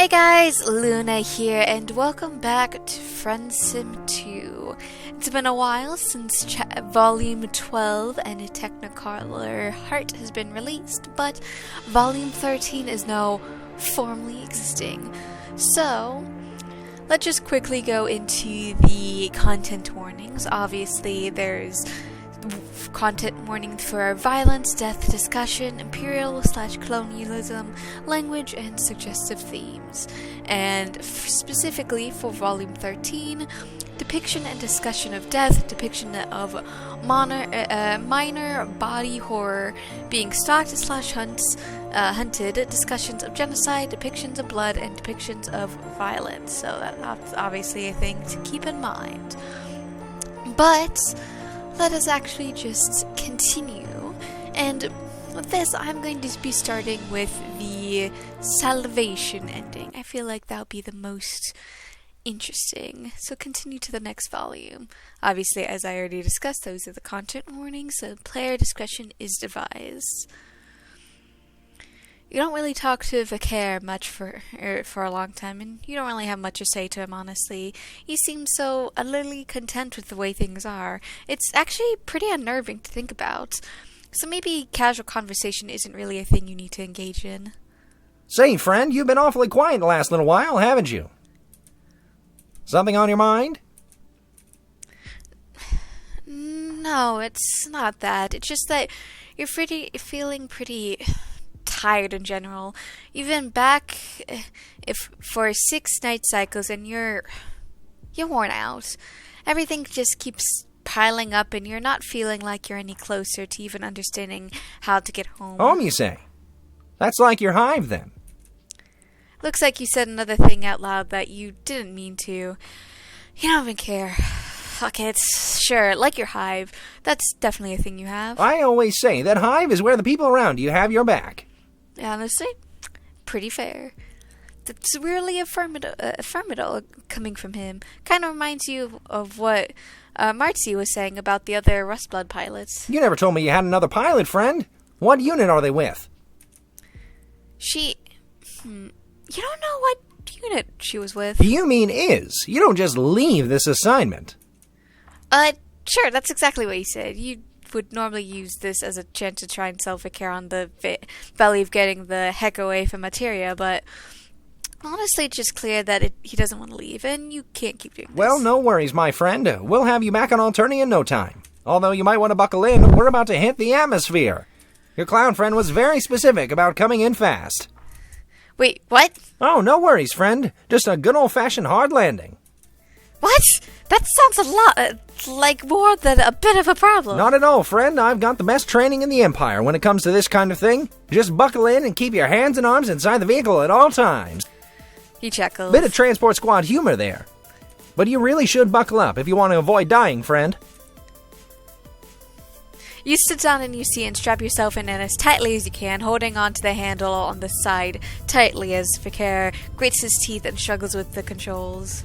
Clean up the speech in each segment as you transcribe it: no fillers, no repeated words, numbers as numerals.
Hey guys, Luna here, and welcome back to Friendsim 2. It's been a while since Volume 12 and a Technicolor Heart has been released, but Volume 13 is now formally existing. So, let's just quickly go into the content warnings. Obviously, there's content warning for violence, death, discussion, imperial/colonialism, language, and suggestive themes. And specifically for Volume 13, depiction and discussion of death, depiction of minor body horror, being stalked/hunted, discussions of genocide, depictions of blood, and depictions of violence. So that's obviously a thing to keep in mind. But let us actually just continue, and with this I'm going to be starting with the salvation ending. I feel like that would be the most interesting, so continue to the next volume. Obviously, as I already discussed, those are the content warnings, so player discretion is advised. You don't really talk to Vicaire much for a long time, and you don't really have much to say to him, honestly. He seems so utterly content with the way things are. It's actually pretty unnerving to think about. So maybe casual conversation isn't really a thing you need to engage in. Say, friend, you've been awfully quiet the last little while, haven't you? Something on your mind? No, it's not that. It's just that you're feeling pretty tired in general. You've been back for 6 night cycles and you're worn out. Everything just keeps piling up and you're not feeling like you're any closer to even understanding how to get home. Home, you say? That's like your hive, then. Looks like you said another thing out loud that you didn't mean to. You don't even care. Okay, it's sure, like your hive. That's definitely a thing you have. I always say that hive is where the people around you have your back. Honestly, pretty fair. That's really affirmative coming from him. Kind of reminds you of what Marcy was saying about the other Rustblood pilots. You never told me you had another pilot, friend. What unit are they with? You don't know what unit she was with. You mean is. You don't just leave this assignment. Sure, that's exactly what he said. You would normally use this as a chance to try and sell Vicaire on the belly of getting the heck away from Materia, but honestly, it's just clear that he doesn't want to leave, and you can't keep doing this. Well, no worries, my friend. We'll have you back on Alternia in no time. Although you might want to buckle in, we're about to hit the atmosphere. Your clown friend was very specific about coming in fast. Wait, what? Oh, no worries, friend. Just a good old-fashioned hard landing. What? That sounds a lot like more than a bit of a problem. Not at all, friend. I've got the best training in the Empire when it comes to this kind of thing. Just buckle in and keep your hands and arms inside the vehicle at all times. He chuckles. Bit of transport squad humor there. But you really should buckle up if you want to avoid dying, friend. You sit down in your seat and strap yourself in as tightly as you can, holding onto the handle on the side tightly as Vicaire grits his teeth and struggles with the controls.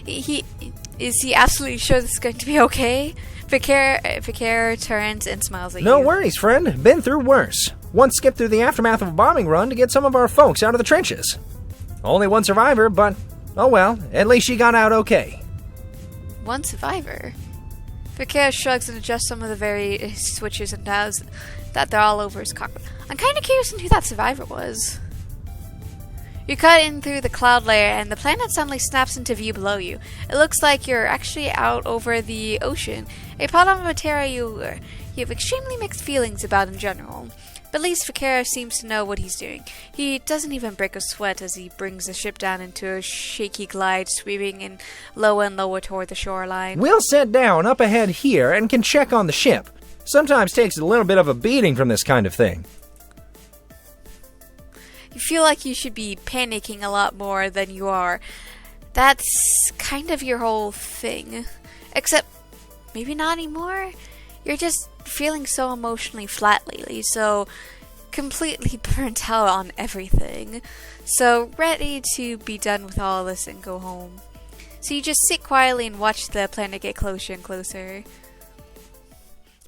Is he absolutely sure this is going to be okay? Vicaire turns and smiles at you. No worries, friend. Been through worse. Once skipped through the aftermath of a bombing run to get some of our folks out of the trenches. Only one survivor, but oh well, at least she got out okay. One survivor? Vicaire shrugs and adjusts some of the various switches and dials that they're all over his cockpit. I'm kind of curious on who that survivor was. You cut in through the cloud layer and the planet suddenly snaps into view below you. It looks like you're actually out over the ocean. A part of Materia you have extremely mixed feelings about in general. But at least Vicaire seems to know what he's doing. He doesn't even break a sweat as he brings the ship down into a shaky glide, sweeping in lower and lower toward the shoreline. We'll set down up ahead here and can check on the ship. Sometimes takes a little bit of a beating from this kind of thing. You feel like you should be panicking a lot more than you are. That's kind of your whole thing. Except, maybe not anymore? You're just feeling so emotionally flat lately, so completely burnt out on everything. So ready to be done with all this and go home. So you just sit quietly and watch the planet get closer and closer.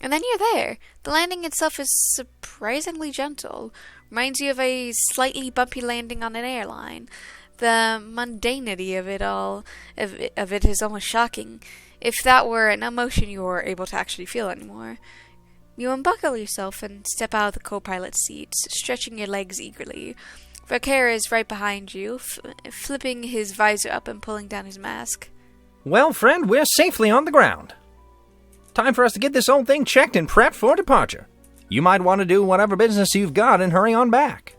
And then you're there. The landing itself is surprisingly gentle. Reminds you of a slightly bumpy landing on an airline. The mundanity of it all, of it is almost shocking. If that were an emotion you were able to actually feel anymore. You unbuckle yourself and step out of the co-pilot's seat, stretching your legs eagerly. Vaquer is right behind you, flipping his visor up and pulling down his mask. Well, friend, we're safely on the ground. Time for us to get this old thing checked and prepped for departure. You might want to do whatever business you've got and hurry on back.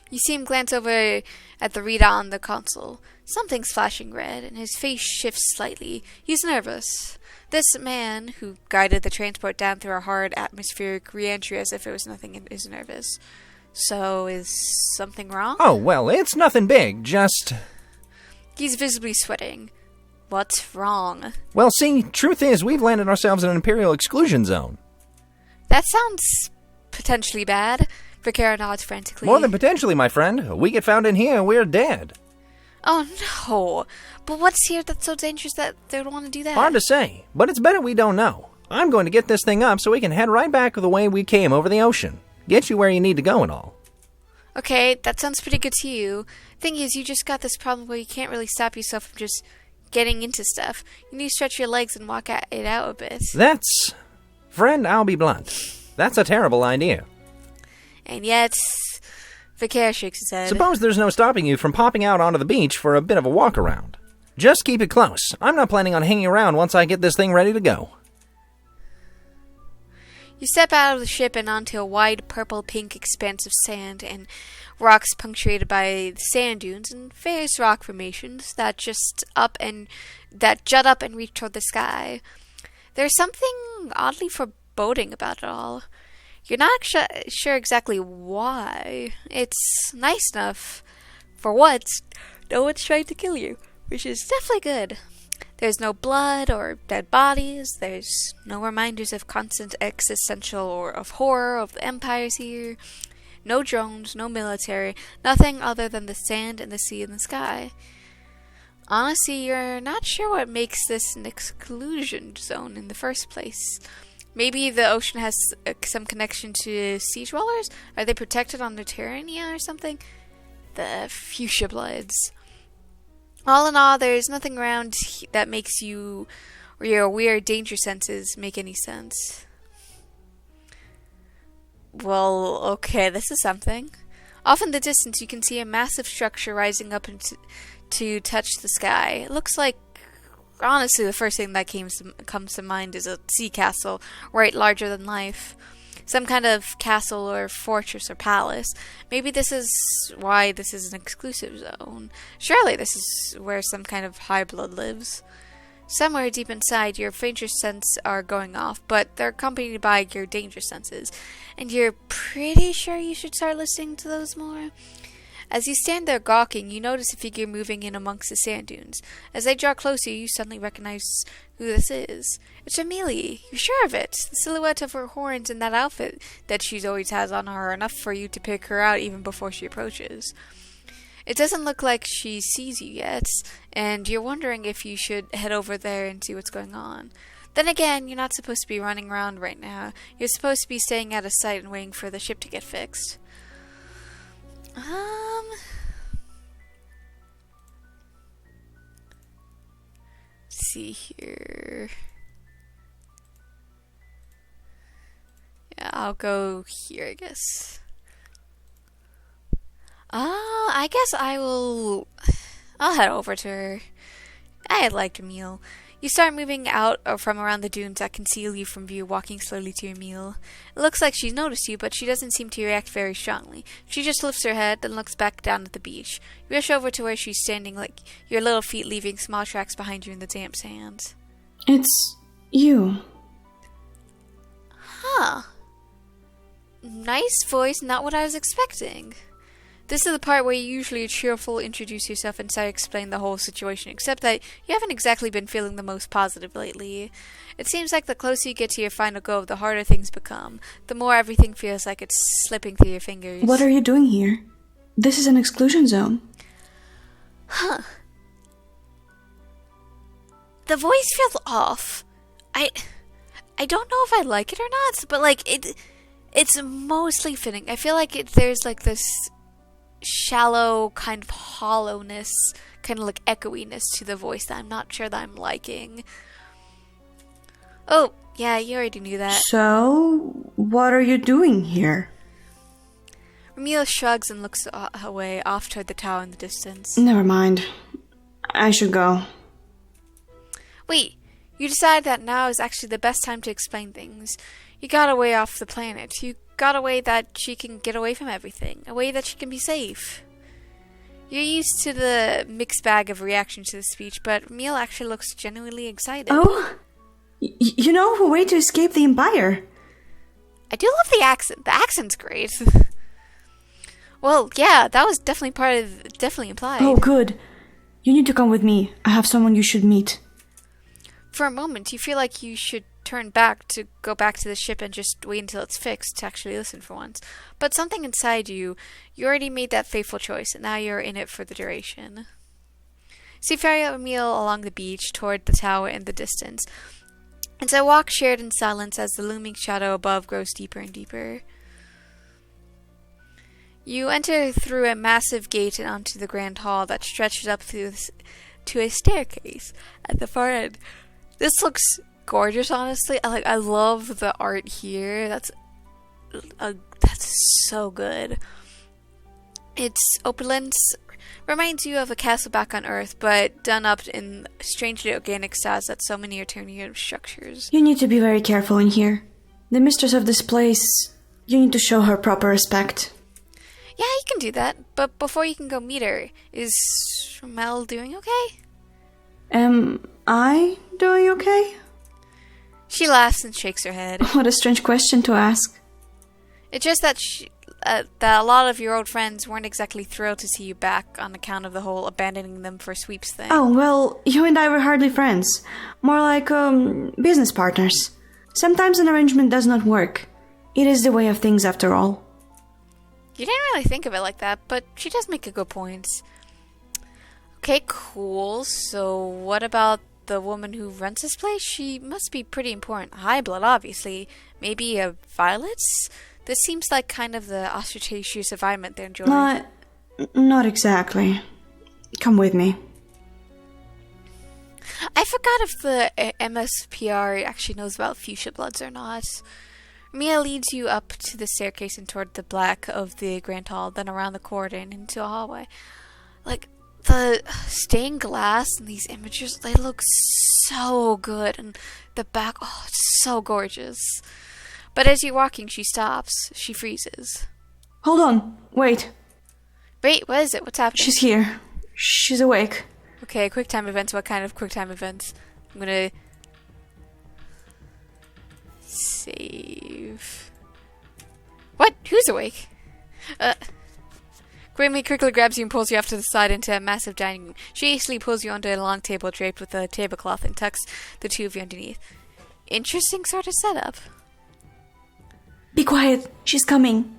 You see him glance over at the readout on the console. Something's flashing red, and his face shifts slightly. He's nervous. This man, who guided the transport down through a hard atmospheric re-entry as if it was nothing, is nervous. So, is something wrong? Oh, well, it's nothing big, just... He's visibly sweating. What's wrong? Well, see, truth is, we've landed ourselves in an Imperial exclusion zone. That sounds potentially bad. Vaquero nods frantically. More than potentially, my friend. We get found in here, we're dead. Oh, no. But what's here that's so dangerous that they would want to do that? Hard to say, but it's better we don't know. I'm going to get this thing up so we can head right back the way we came over the ocean. Get you where you need to go and all. Okay, that sounds pretty good to you. Thing is, you just got this problem where you can't really stop yourself from just getting into stuff. You need to stretch your legs and walk it out a bit. That's... Friend, I'll be blunt. That's a terrible idea. And yet... Vaquer shakes his head. Suppose there's no stopping you from popping out onto the beach for a bit of a walk around. Just keep it close. I'm not planning on hanging around once I get this thing ready to go. You step out of the ship and onto a wide purple-pink expanse of sand and rocks punctuated by sand dunes and various rock formations that jut up and reach toward the sky. There's something oddly foreboding about it all. You're not sure exactly why. It's nice enough. For once, no one's trying to kill you, which is definitely good. There's no blood or dead bodies. There's no reminders of constant existential or of horror of the empires here. No drones, no military, nothing other than the sand and the sea and the sky. Honestly, you're not sure what makes this an exclusion zone in the first place. Maybe the ocean has some connection to sea dwellers? Are they protected on Terrania or something? The fuchsia bloods. All in all, there's nothing around that makes you or your weird danger senses make any sense. Well, okay, this is something. Off in the distance, you can see a massive structure rising up to touch the sky. It looks like, honestly, the first thing that comes to mind is a sea castle, right, larger than life. Some kind of castle or fortress or palace. Maybe this is why this is an exclusive zone. Surely this is where some kind of high blood lives. Somewhere deep inside, your fainter senses are going off, but they're accompanied by your danger senses. And you're pretty sure you should start listening to those more? As you stand there gawking, you notice a figure moving in amongst the sand dunes. As they draw closer, you suddenly recognize who this is. It's Amelie. You're sure of it. The silhouette of her horns and that outfit that she always has on her are enough for you to pick her out even before she approaches. It doesn't look like she sees you yet, and you're wondering if you should head over there and see what's going on. Then again, you're not supposed to be running around right now. You're supposed to be staying out of sight and waiting for the ship to get fixed. Let's see here. Yeah, I'll go here, I guess. I guess I'll head over to her. I had liked her meal. You start moving out from around the dunes that conceal you from view, walking slowly to your meal. It looks like she's noticed you, but she doesn't seem to react very strongly. She just lifts her head, then looks back down at the beach. You rush over to where she's standing, like your little feet leaving small tracks behind you in the damp sand. It's you. Huh. Nice voice, not what I was expecting. This is the part where you usually cheerful introduce yourself and start explain the whole situation, except that you haven't exactly been feeling the most positive lately. It seems like the closer you get to your final goal, the harder things become. The more everything feels like it's slipping through your fingers. What are you doing here? This is an exclusion zone. Huh. The voice feels off. I don't know if I like it or not, but like It's mostly fitting. I feel like there's like this shallow kind of hollowness, kind of like echoiness to the voice that I'm not sure that I'm liking. Oh, yeah, you already knew that. So, what are you doing here? Ramil shrugs and looks away, off toward the tower in the distance. Never mind. I should go. Wait, you decide that now is actually the best time to explain things. You got a way off the planet. You got a way that she can get away from everything. A way that she can be safe. You're used to the mixed bag of reactions to the speech, but Ramil actually looks genuinely excited. Oh? You know a way to escape the Empire. I do love the accent. The accent's great. Well, yeah, that was definitely implied. Oh, good. You need to come with me. I have someone you should meet. For a moment, you feel like you should turn back to go back to the ship and just wait until it's fixed to actually listen for once. But something inside you already made that fateful choice, and now you're in it for the duration. So you ferry out Ramil along the beach toward the tower in the distance. It's a walk shared in silence as the looming shadow above grows deeper and deeper. You enter through a massive gate and onto the grand hall that stretches up to a staircase at the far end. This looks gorgeous, honestly. I love the art here. That's so good. Its opulence reminds you of a castle back on Earth, but done up in strangely organic styles that so many alternative structures. You need to be very careful in here. The mistress of this place, you need to show her proper respect. Yeah, you can do that, but before you can go meet her, is Mel doing okay? Am I doing okay? She laughs and shakes her head. What a strange question to ask. It's just that that a lot of your old friends weren't exactly thrilled to see you back on account of the whole abandoning them for sweeps thing. Oh, well, you and I were hardly friends. More like, business partners. Sometimes an arrangement does not work. It is the way of things after all. You didn't really think of it like that, but she does make a good point. Okay, cool. So what about the woman who runs this place? She must be pretty important. High blood, obviously. Maybe a Violet? This seems like kind of the ostentatious environment they're enjoying. Not exactly. Come with me. I forgot if the MSPR actually knows about fuchsia bloods or not. Mia leads you up to the staircase and toward the back of the grand hall, then around the corridor and into a hallway. Like, the stained glass in these images, they look so good. And the back, oh, it's so gorgeous. But as you're walking, she stops. She freezes. Hold on. Wait. Wait, what is it? What's happening? She's here. She's awake. Okay, quick time events. What kind of quick time events? I'm gonna save. What? Who's awake? Grimly quickly grabs you and pulls you off to the side into a massive dining room. She hastily pulls you onto a long table draped with a tablecloth and tucks the two of you underneath. Interesting sort of setup. Be quiet. She's coming.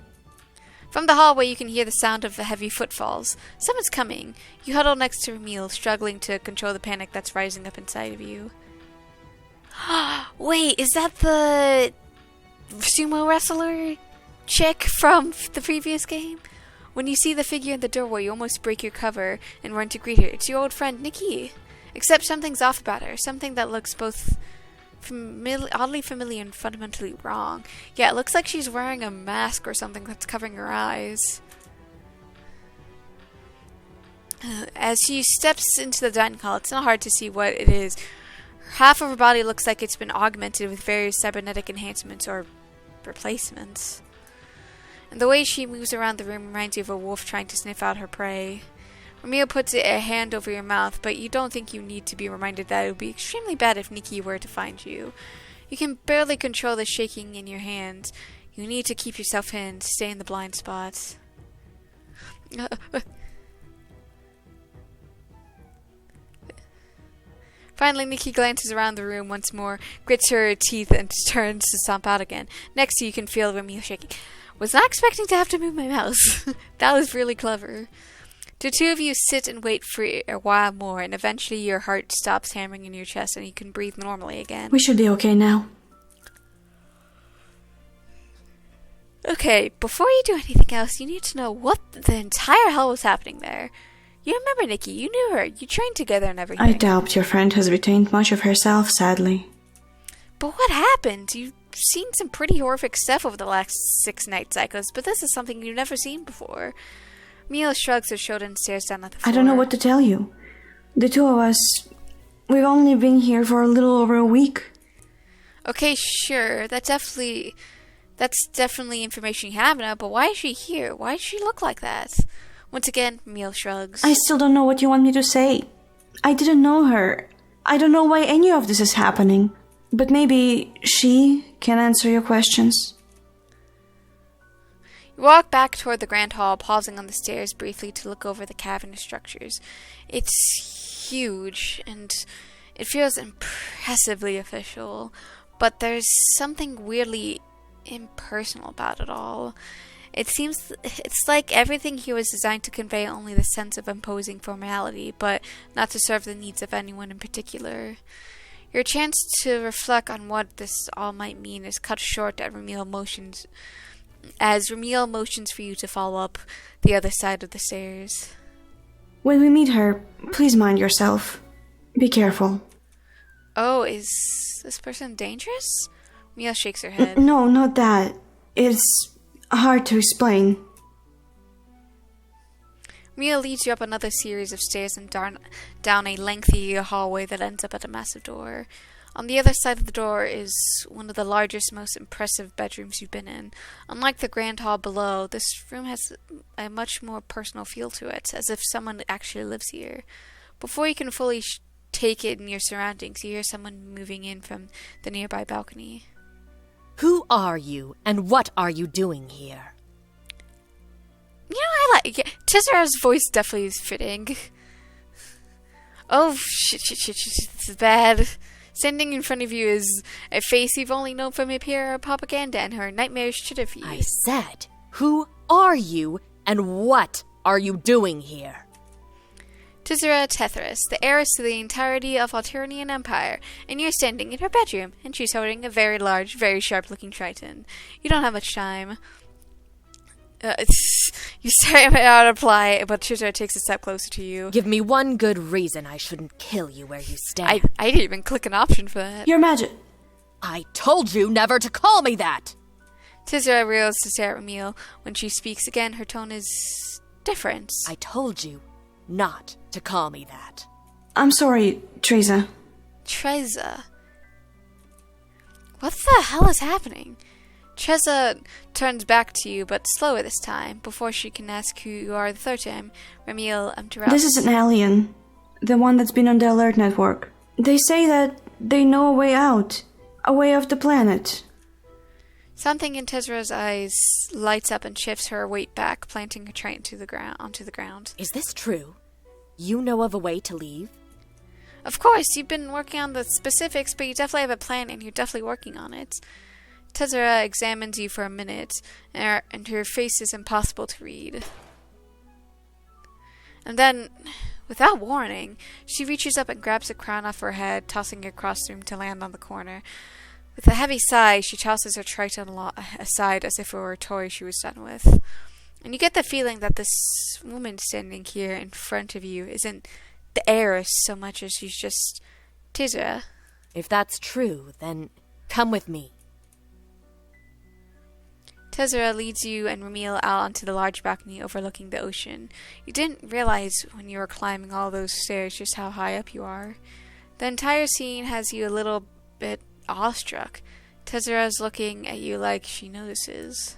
From the hallway, you can hear the sound of the heavy footfalls. Someone's coming. You huddle next to Ramil, struggling to control the panic that's rising up inside of you. Wait, is that the sumo wrestler chick from the previous game? When you see the figure in the doorway, you almost break your cover and run to greet her. It's your old friend, Nikki. Except something's off about her. Something that looks both oddly familiar and fundamentally wrong. Yeah, it looks like she's wearing a mask or something that's covering her eyes. As she steps into the dining hall, it's not hard to see what it is. Half of her body looks like it's been augmented with various cybernetic enhancements or replacements. And the way she moves around the room reminds you of a wolf trying to sniff out her prey. Ramil puts a hand over your mouth, but you don't think you need to be reminded that it would be extremely bad if Nikki were to find you. You can barely control the shaking in your hands. You need to keep yourself in, stay in the blind spots. Finally, Nikki glances around the room once more, grits her teeth, and turns to stomp out again. Next to you can feel Ramil shaking. Was not expecting to have to move my mouse. That was really clever. The two of you sit and wait for a while more, and eventually your heart stops hammering in your chest and you can breathe normally again. We should be okay now. Okay, before you do anything else, you need to know what the entire hell was happening there. You remember Nikki, you knew her, you trained together and everything. I doubt your friend has retained much of herself, sadly. But what happened? You've seen some pretty horrific stuff over the last 6 night cycles, but this is something you've never seen before. Mia shrugs her shoulder and stares down at the floor. I don't know what to tell you. The two of us, we've only been here for a little over a week. Okay, sure, that's definitely information you have now, but why is she here? Why does she look like that? Once again, Emil shrugs. I still don't know what you want me to say. I didn't know her. I don't know why any of this is happening. But maybe she can answer your questions. You walk back toward the grand hall, pausing on the stairs briefly to look over the cavernous structures. It's huge, and it feels impressively official, but there's something weirdly impersonal about it all. It's like everything here was designed to convey only the sense of imposing formality, but not to serve the needs of anyone in particular. Your chance to reflect on what this all might mean is cut short as Remiel motions for you to follow up the other side of the stairs. When we meet her, please mind yourself. Be careful. Oh, is this person dangerous? Mia shakes her head. No, not that. It's hard to explain. Mia leads you up another series of stairs and down a lengthy hallway that ends up at a massive door. On the other side of the door is one of the largest, most impressive bedrooms you've been in. Unlike the grand hall below, this room has a much more personal feel to it, as if someone actually lives here. Before you can fully take in your surroundings, you hear someone moving in from the nearby balcony. Who are you, and what are you doing here? You know, I like Tessera's voice definitely is fitting. Oh, shit, this is bad. Standing in front of you is a face you've only known from Imperial propaganda and her nightmarish chitter feed. I said, who are you, and what are you doing here? Tessera Tethris, the heiress to the entirety of Alternian Empire, and you're standing in her bedroom, and she's holding a very large, very sharp-looking trident. You don't have much time. You start out to reply, but Tessera takes a step closer to you. Give me one good reason I shouldn't kill you where you stand. I didn't even click an option for that. Your Majesty. I told you never to call me that! Tessera reels to stare at Emil. When she speaks again, her tone is different. I told you not to call me that. I'm sorry, Teresa. Treza. What the hell is happening? Treza turns back to you, but slower this time. Before she can ask who you are the third time, Remiel interrupts. This is an alien. The one that's been on the alert network. They say that they know a way out. A way off the planet. Something in Tessera's eyes lights up and shifts her weight back, planting her trident onto the ground. Is this true? You know of a way to leave? Of course, you've been working on the specifics, but you definitely have a plan and you're definitely working on it. Tessera examines you for a minute, and her face is impossible to read. And then, without warning, she reaches up and grabs a crown off her head, tossing it across the room to land on the corner. With a heavy sigh, she tosses her trident aside as if it were a toy she was done with. And you get the feeling that this woman standing here in front of you isn't the heiress so much as she's just Tessera. If that's true, then come with me. Tessera leads you and Remiel out onto the large balcony overlooking the ocean. You didn't realize when you were climbing all those stairs just how high up you are. The entire scene has you a little bit awestruck. Tessera's looking at you like she notices.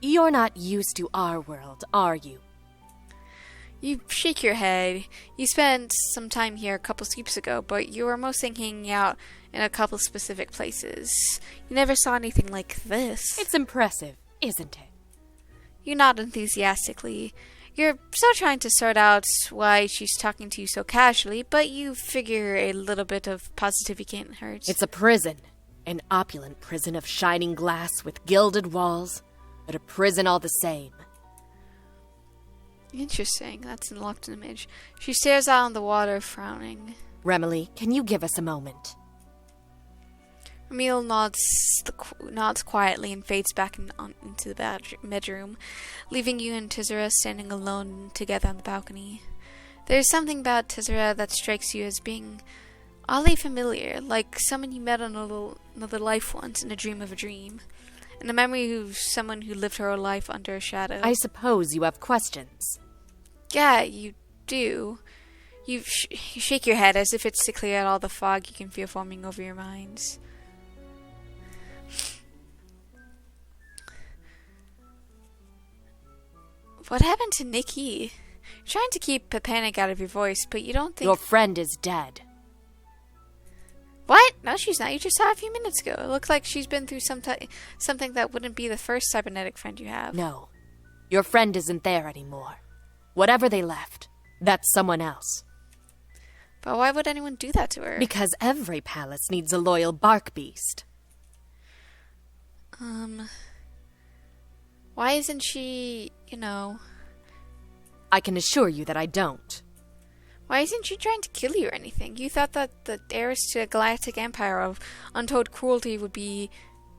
You're not used to our world, are you? You shake your head. You spent some time here a couple sleeps ago, but you were mostly hanging out in a couple specific places. You never saw anything like this. It's impressive, isn't it? You nod enthusiastically. You're still trying to sort out why she's talking to you so casually, but you figure a little bit of positivity can't hurt. It's a prison. An opulent prison of shining glass with gilded walls, but a prison all the same. Interesting. That's an locked image. She stares out on the water, frowning. Remily, can you give us a moment? Emil nods quietly and fades back into the bedroom, leaving you and Tizera standing alone together on the balcony. There's something about Tizera that strikes you as being oddly familiar, like someone you met on another life once in a dream of a dream, and a memory of someone who lived her life under a shadow. I suppose you have questions. Yeah, you do. You shake your head as if it's to clear out all the fog you can feel forming over your minds. What happened to Nikki? You're trying to keep the panic out of your voice, but you don't think... Your friend is dead. What? No, she's not. You just saw her a few minutes ago. It looks like she's been through something that wouldn't be the first cybernetic friend you have. No. Your friend isn't there anymore. Whatever they left, that's someone else. But why would anyone do that to her? Because every palace needs a loyal bark beast. Why isn't she, I can assure you that I don't. Why isn't she trying to kill you or anything? You thought that the heiress to a galactic empire of untold cruelty would be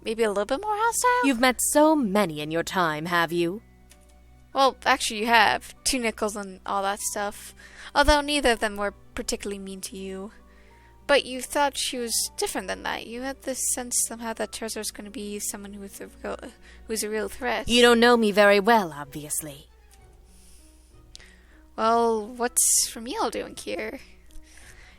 maybe a little bit more hostile? You've met so many in your time, have you? Well, actually you have. 2 nickels and all that stuff. Although neither of them were particularly mean to you. But you thought she was different than that. You had this sense somehow that Terza was going to be someone who was a real threat. You don't know me very well, obviously. Well, what's Ramil doing here?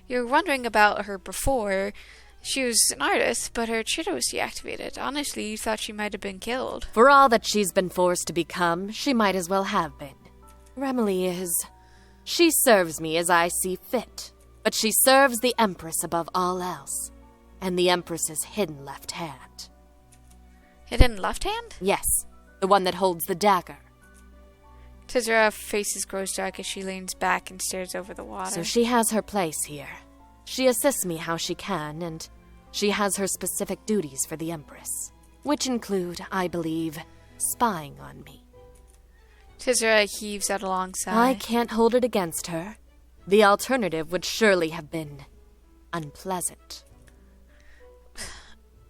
You were wondering about her before. She was an artist, but her chitter was deactivated. Honestly, you thought she might have been killed. For all that she's been forced to become, she might as well have been. Remily is... She serves me as I see fit. But she serves the Empress above all else. And the Empress's hidden left hand. Hidden left hand? Yes, the one that holds the dagger. Tizera's face grows dark as she leans back and stares over the water. So she has her place here. She assists me how she can, and she has her specific duties for the Empress. Which include, I believe, spying on me. Tizera heaves out a long sigh. I can't hold it against her. The alternative would surely have been unpleasant.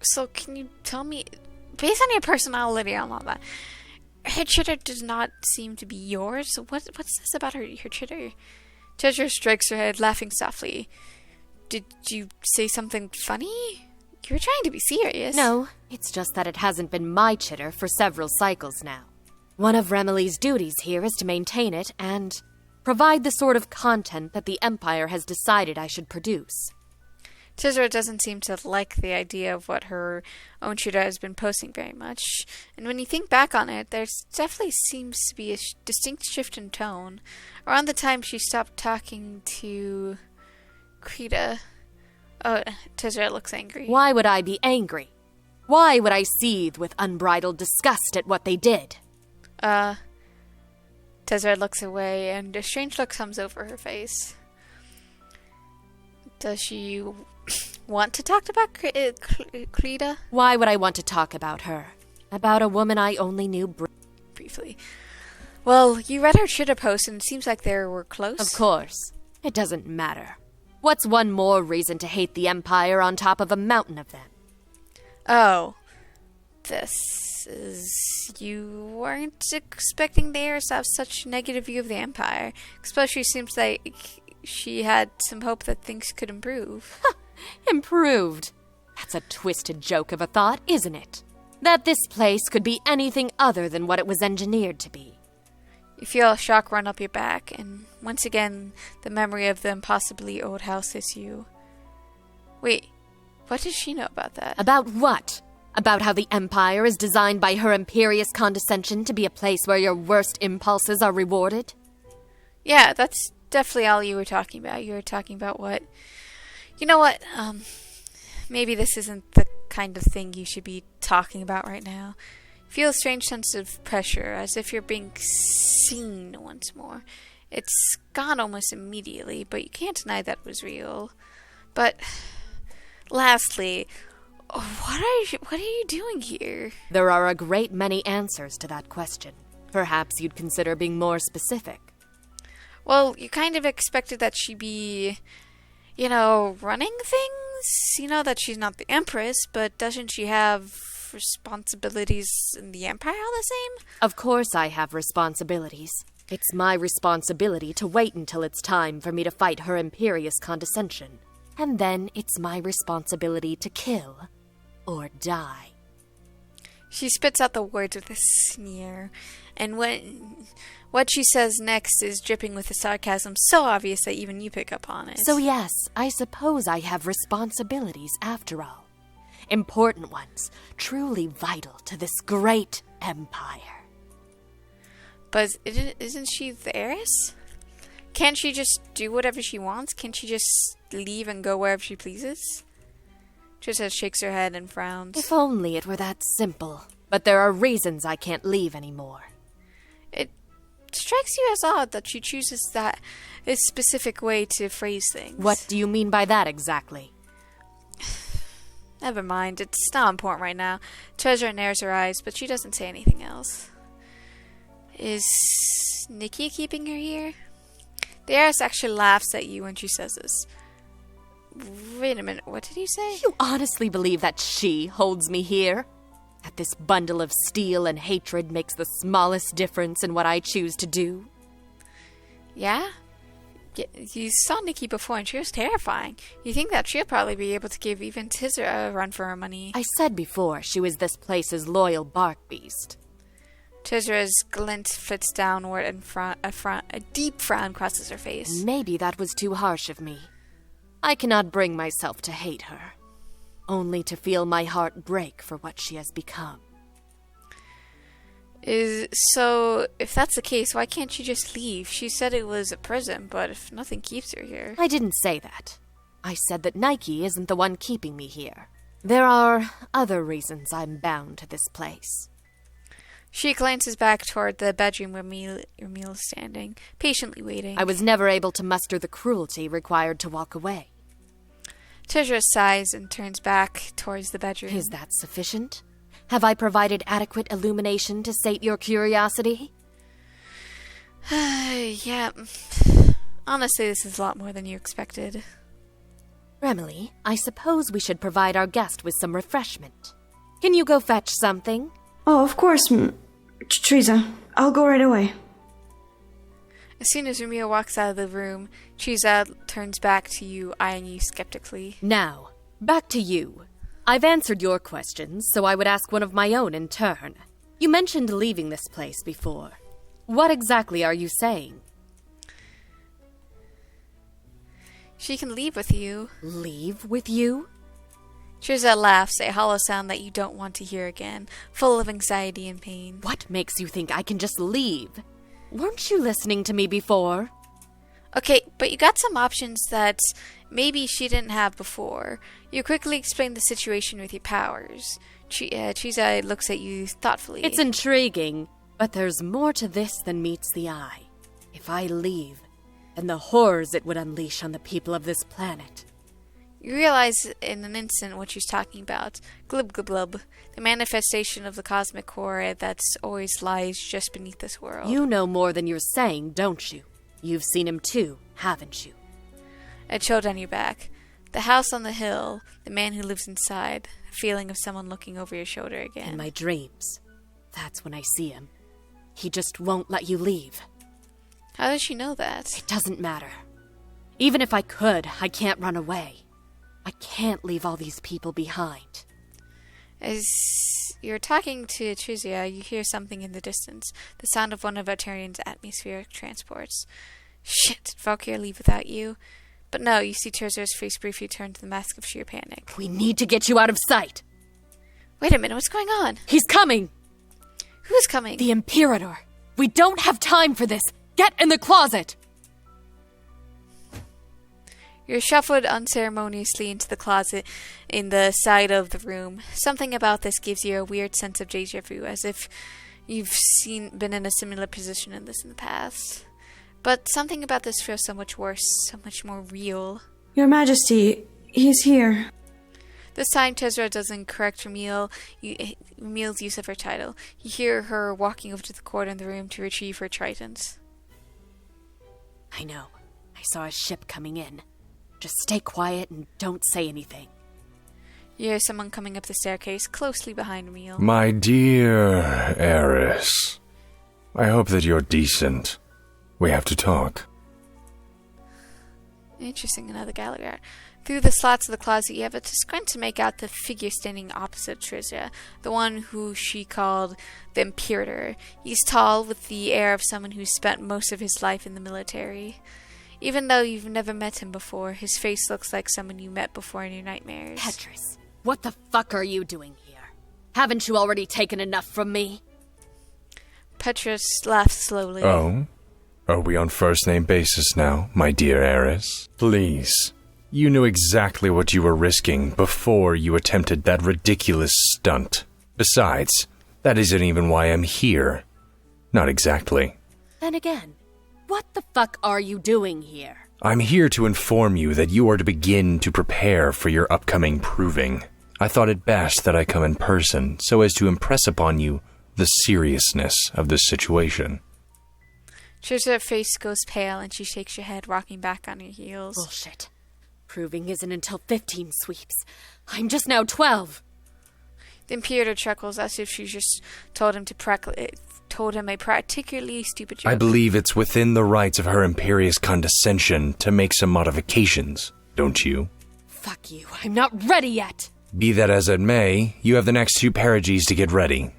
So can you tell me, based on your personality and all that, her chitter does not seem to be yours? What's this about her chitter? Tizera strikes her head, laughing softly. Did you say something funny? You were trying to be serious. No, it's just that it hasn't been my chitter for several cycles now. One of Remily's duties here is to maintain it and provide the sort of content that the Empire has decided I should produce. Tizera doesn't seem to like the idea of what her own tutor has been posting very much. And when you think back on it, there definitely seems to be a distinct shift in tone. Around the time she stopped talking to Krita. Oh, Tizera looks angry. Why would I be angry? Why would I seethe with unbridled disgust at what they did? Tizera looks away, and a strange look comes over her face. Does she want to talk about Krita? Why would I want to talk about her? About a woman I only knew briefly. Well, you read her Twitter post, and it seems like they were close. Of course. It doesn't matter. What's one more reason to hate the Empire on top of a mountain of them? Oh. This is... You weren't expecting the heiress to have such a negative view of the Empire. Especially seems like she had some hope that things could improve. Improved? That's a twisted joke of a thought, isn't it? That this place could be anything other than what it was engineered to be. You feel a shock run up your back, and once again, the memory of the impossibly old house hits you. Wait, what does she know about that? About what? About how the Empire is designed by her imperious condescension to be a place where your worst impulses are rewarded? Yeah, that's definitely all you were talking about. You were talking about what... You know what? Maybe this isn't the kind of thing you should be talking about right now. Feel a strange sense of pressure, as if you're being seen once more. It's gone almost immediately, but you can't deny that it was real. But, lastly... What are you doing here? There are a great many answers to that question. Perhaps you'd consider being more specific. Well, you kind of expected that she'd be, running things? you know that she's not the Empress, but doesn't she have responsibilities in the Empire all the same? Of course I have responsibilities. It's my responsibility to wait until it's time for me to fight her imperious condescension. And then it's my responsibility to kill or die. She spits out the words with a sneer, and what she says next is dripping with a sarcasm so obvious that even you pick up on it. So yes, I suppose I have responsibilities after all. Important ones, truly vital to this great empire. But isn't she the heiress? Can't she just do whatever she wants? Can't she just leave and go wherever she pleases? Trisa shakes her head and frowns. If only it were that simple. But there are reasons I can't leave anymore. It strikes you as odd that she chooses that a specific way to phrase things. What do you mean by that exactly? Never mind, it's not important right now. Treasure narrows her eyes, but she doesn't say anything else. Is Nikki keeping her here? The heiress actually laughs at you when she says this. Wait a minute, what did you say? You honestly believe that she holds me here? That this bundle of steel and hatred makes the smallest difference in what I choose to do? Yeah? You saw Nikki before and she was terrifying. You think that she'll probably be able to give even Tizra a run for her money. I said before she was this place's loyal bark beast. Tizra's glint flits downward and a deep frown crosses her face. Maybe that was too harsh of me. I cannot bring myself to hate her, only to feel my heart break for what she has become. So, if that's the case, why can't she just leave? She said it was a prison, but if nothing keeps her here... I didn't say that. I said that Nike isn't the one keeping me here. There are other reasons I'm bound to this place. She glances back toward the bedroom where Emil is standing, patiently waiting. I was never able to muster the cruelty required to walk away. Tizra sighs and turns back towards the bedroom. Is that sufficient? Have I provided adequate illumination to sate your curiosity? Yeah. Honestly, this is a lot more than you expected. Remily, I suppose we should provide our guest with some refreshment. Can you go fetch something? Oh, of course, Trisa. I'll go right away. As soon as Rumia walks out of the room, Trisa turns back to you, eyeing you skeptically. Now, back to you. I've answered your questions, so I would ask one of my own in turn. You mentioned leaving this place before. What exactly are you saying? She can leave with you. Leave with you? Trisa laughs, a hollow sound that you don't want to hear again, full of anxiety and pain. What makes you think I can just leave? Weren't you listening to me before? Okay, but you got some options that maybe she didn't have before. You quickly explain the situation with your powers. Trisa looks at you thoughtfully. It's intriguing, but there's more to this than meets the eye. If I leave, then the horrors it would unleash on the people of this planet. You realize in an instant what she's talking about. Glub glub glub. The manifestation of the cosmic core that always lies just beneath this world. You know more than you're saying, don't you? You've seen him too, haven't you? A chill down your back. The house on the hill, the man who lives inside, a feeling of someone looking over your shoulder again. In my dreams. That's when I see him. He just won't let you leave. How does she know that? It doesn't matter. Even if I could, I can't run away. I can't leave all these people behind. As you're talking to Trizia, you hear something in the distance. The sound of one of Valterian's atmospheric transports. Shit, did Valkyria leave without you? But no, you see Trizia's face briefly turn to the mask of sheer panic. We need to get you out of sight. Wait a minute, what's going on? He's coming! Who's coming? The Imperator. We don't have time for this. Get in the closet! You're shuffled unceremoniously into the closet in the side of the room. Something about this gives you a weird sense of déjà vu, as if you've been in a similar position in the past. But something about this feels so much worse, so much more real. Your Majesty, he's here. This time Tezra doesn't correct Ramil's use of her title. You hear her walking over to the corner in the room to retrieve her trident. I know. I saw a ship coming in. Just stay quiet and don't say anything. You hear someone coming up the staircase closely behind Emil. My dear heiress, I hope that you're decent. We have to talk. Interesting, another Gallagher. Through the slots of the closet, you have a squint to make out the figure standing opposite Trisha, the one who she called the Imperator. He's tall, with the air of someone who spent most of his life in the military. Even though you've never met him before, his face looks like someone you met before in your nightmares. Petrus, what the fuck are you doing here? Haven't you already taken enough from me? Petrus laughed slowly. Oh? Are we on first-name basis now, my dear heiress? Please. You knew exactly what you were risking before you attempted that ridiculous stunt. Besides, that isn't even why I'm here. Not exactly. Then again, what the fuck are you doing here? I'm here to inform you that you are to begin to prepare for your upcoming proving. I thought it best that I come in person so as to impress upon you the seriousness of this situation. Trisha's face goes pale and she shakes her head, rocking back on her heels. Bullshit. Proving isn't until 15 sweeps. I'm just now 12. The Imperator chuckles as if she just told him a particularly stupid joke. I believe it's within the rights of her imperious condescension to make some modifications, don't you? Fuck you, I'm not ready yet! Be that as it may, you have the next 2 periges to get ready.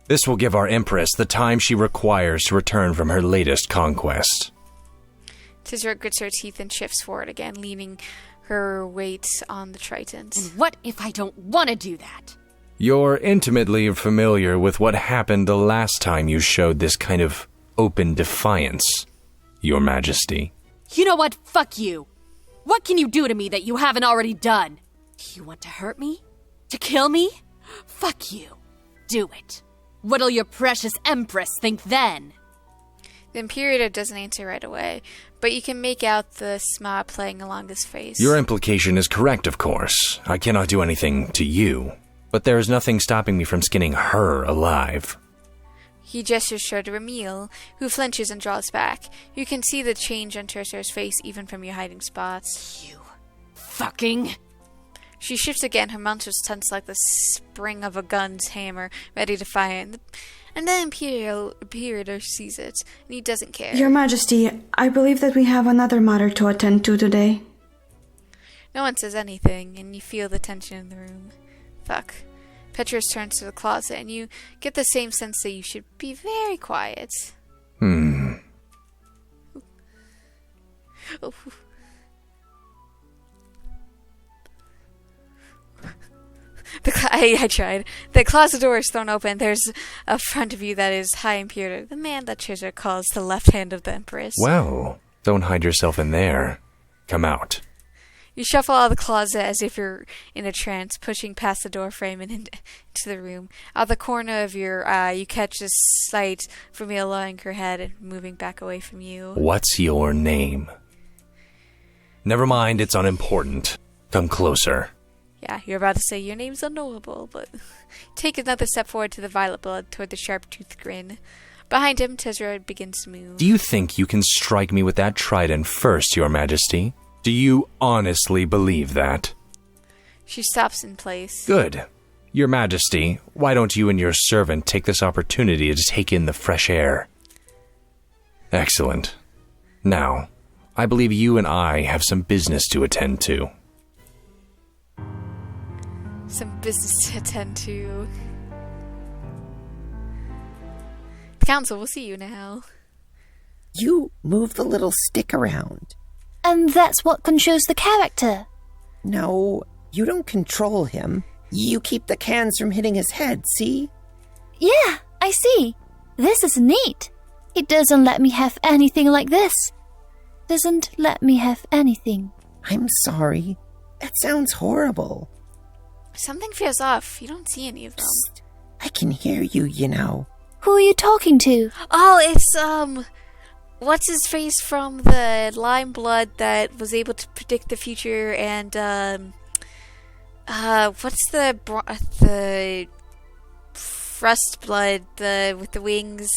This will give our Empress the time she requires to return from her latest conquest. Tizra grits her teeth and shifts forward again, leaning her weight on the trident. And what if I don't want to do that? You're intimately familiar with what happened the last time you showed this kind of open defiance, Your Majesty. You know what? Fuck you. What can you do to me that you haven't already done? You want to hurt me? To kill me? Fuck you. Do it. What'll your precious Empress think then? The Imperator doesn't answer right away, but you can make out the smile playing along his face. Your implication is correct, of course. I cannot do anything to you. But there is nothing stopping me from skinning her alive. He gestures toward Ramil, who flinches and draws back. You can see the change on Tercer's face even from your hiding spots. You fucking... She shifts again, her mouth tense like the spring of a gun's hammer, ready to fire. And then Imperator sees it, and he doesn't care. Your Majesty, I believe that we have another matter to attend to today. No one says anything, and you feel the tension in the room. Fuck. Petrus turns to the closet, and you get the same sense that you should be very quiet. Oh. I tried. The closet door is thrown open. There's a front of you that is High Imperator, the man that Trisha calls the left hand of the Empress. Well, don't hide yourself in there. Come out. You shuffle out of the closet as if you're in a trance, pushing past the door frame and into the room. Out the corner of your eye, you catch a sight from me lowering her head and moving back away from you. What's your name? Never mind, it's unimportant. Come closer. Yeah, you're about to say your name's unknowable, but take another step forward to the violet blood, toward the sharp-toothed grin. Behind him, Tezra begins to move. Do you think you can strike me with that trident first, Your Majesty? Do you honestly believe that? She stops in place. Good. Your Majesty, why don't you and your servant take this opportunity to take in the fresh air? Excellent. Now, I believe you and I have some business to attend to. Some business to attend to. The council will see you now. You move the little stick around. And that's what controls the character. No, you don't control him. You keep the cans from hitting his head, see? Yeah, I see. This is neat. It doesn't let me have anything like this. Doesn't let me have anything. I'm sorry. That sounds horrible. Something feels off. You don't see any of them. Psst. I can hear you, you know. Who are you talking to? Oh, it's, what's his face from the Lime Blood that was able to predict the future, and, what's the Rust Blood, with the wings?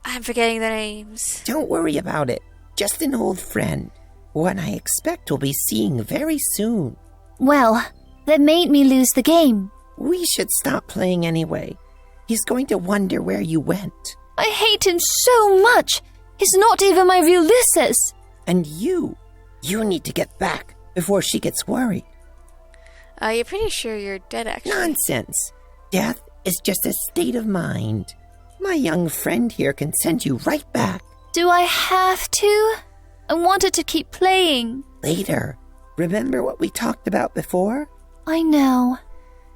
I'm forgetting their names. Don't worry about it. Just an old friend. One I expect we'll be seeing very soon. Well, that made me lose the game. We should stop playing anyway. He's going to wonder where you went. I hate him so much. He's not even my real Ulysses. And you need to get back before she gets worried. You're pretty sure you're dead, actually. Nonsense. Death is just a state of mind. My young friend here can send you right back. Do I have to? I wanted to keep playing. Later. Remember what we talked about before? I know.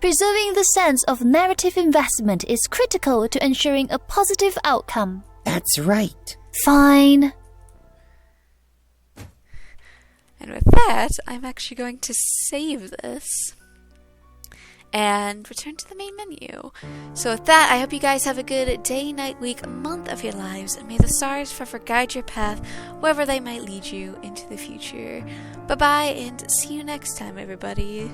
Preserving the sense of narrative investment is critical to ensuring a positive outcome. That's right. Fine. And with that, I'm actually going to save this and return to the main menu. So with that, I hope you guys have a good day, night, week, month of your lives, and may the stars forever guide your path wherever they might lead you into the future. Bye-bye, and see you next time, everybody.